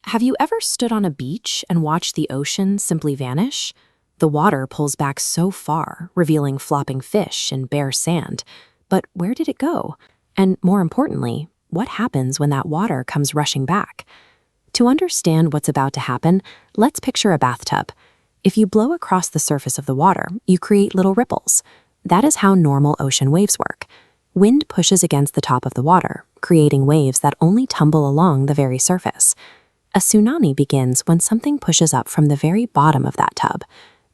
Have you ever stood on a beach and watched the ocean simply vanish? The water pulls back so far, revealing flopping fish and bare sand. But where did it go? And more importantly, what happens when that water comes rushing back? To understand what's about to happen, let's picture a bathtub. If you blow across the surface of the water, you create little ripples. That is how normal ocean waves work. Wind pushes against the top of the water, creating waves that only tumble along the very surface. A tsunami begins when something pushes up from the very bottom of that tub.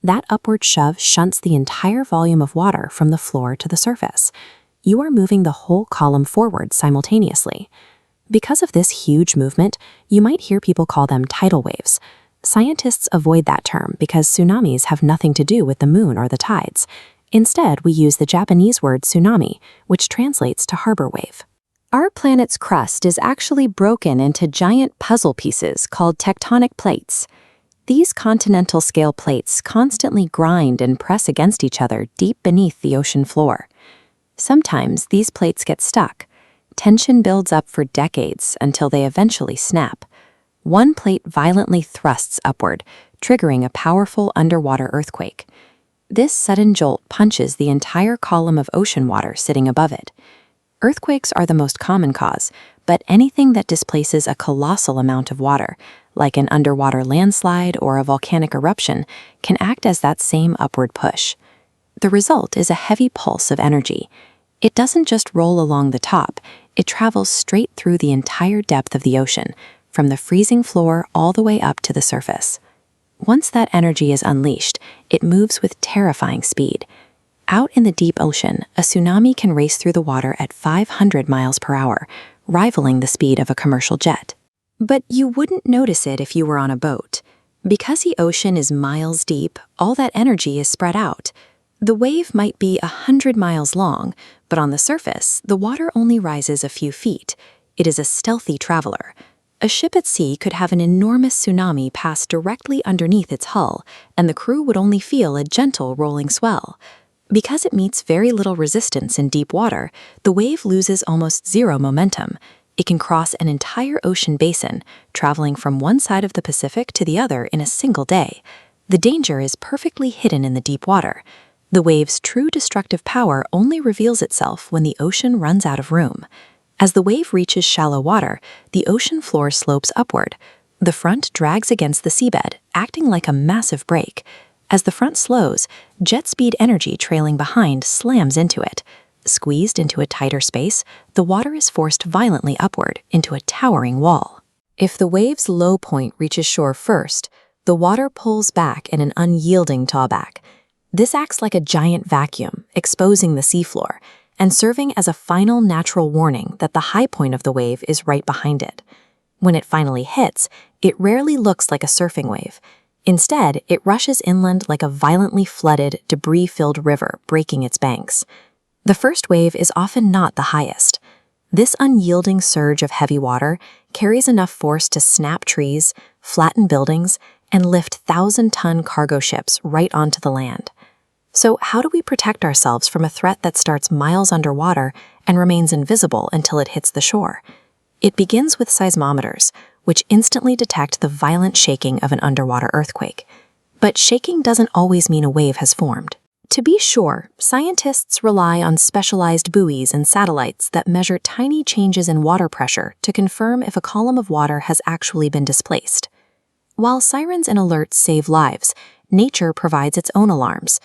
That upward shove shunts the entire volume of water from the floor to the surface. You are moving the whole column forward simultaneously. Because of this huge movement, you might hear people call them tidal waves. Scientists avoid that term because tsunamis have nothing to do with the moon or the tides. Instead, we use the Japanese word tsunami, which translates to harbor wave. Our planet's crust is actually broken into giant puzzle pieces called tectonic plates. These continental-scale plates constantly grind and press against each other deep beneath the ocean floor. Sometimes these plates get stuck. Tension builds up for decades until they eventually snap. One plate violently thrusts upward, triggering a powerful underwater earthquake. This sudden jolt punches the entire column of ocean water sitting above it. Earthquakes are the most common cause, but anything that displaces a colossal amount of water, like an underwater landslide or a volcanic eruption, can act as that same upward push. The result is a heavy pulse of energy. It doesn't just roll along the top, it travels straight through the entire depth of the ocean, from the freezing floor all the way up to the surface. Once that energy is unleashed, it moves with terrifying speed. Out in the deep ocean, a tsunami can race through the water at 500 miles per hour, rivaling the speed of a commercial jet. But you wouldn't notice it if you were on a boat. Because the ocean is miles deep, all that energy is spread out. The wave might be 100 miles long, but on the surface, the water only rises a few feet. It is a stealthy traveler. A ship at sea could have an enormous tsunami pass directly underneath its hull, and the crew would only feel a gentle rolling swell. Because it meets very little resistance in deep water, the wave loses almost zero momentum. It can cross an entire ocean basin, traveling from one side of the Pacific to the other in a single day. The danger is perfectly hidden in the deep water. The wave's true destructive power only reveals itself when the ocean runs out of room. As the wave reaches shallow water, the ocean floor slopes upward. The front drags against the seabed, acting like a massive brake. As the front slows, jet speed energy trailing behind slams into it. Squeezed into a tighter space, the water is forced violently upward into a towering wall. If the wave's low point reaches shore first, the water pulls back in an unyielding towback. This acts like a giant vacuum, exposing the seafloor, and serving as a final natural warning that the high point of the wave is right behind it. When it finally hits, it rarely looks like a surfing wave. Instead, it rushes inland like a violently flooded, debris-filled river breaking its banks. The first wave is often not the highest. This unyielding surge of heavy water carries enough force to snap trees, flatten buildings, and lift 1,000-ton cargo ships right onto the land. So how do we protect ourselves from a threat that starts miles underwater and remains invisible until it hits the shore? It begins with seismometers, which instantly detect the violent shaking of an underwater earthquake. But shaking doesn't always mean a wave has formed. To be sure, scientists rely on specialized buoys and satellites that measure tiny changes in water pressure to confirm if a column of water has actually been displaced. While sirens and alerts save lives, nature provides its own alarms.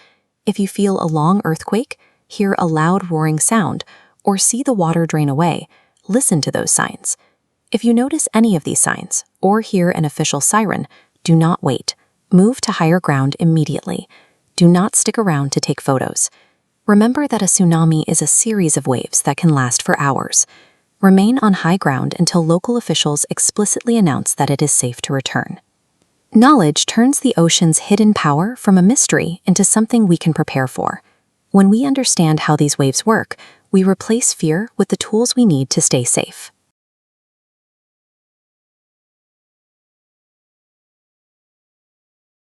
If you feel a long earthquake, hear a loud roaring sound, or see the water drain away, listen to those signs. If you notice any of these signs, or hear an official siren, do not wait. Move to higher ground immediately. Do not stick around to take photos. Remember that a tsunami is a series of waves that can last for hours. Remain on high ground until local officials explicitly announce that it is safe to return. Knowledge turns the ocean's hidden power from a mystery into something we can prepare for. When we understand how these waves work, we replace fear with the tools we need to stay safe.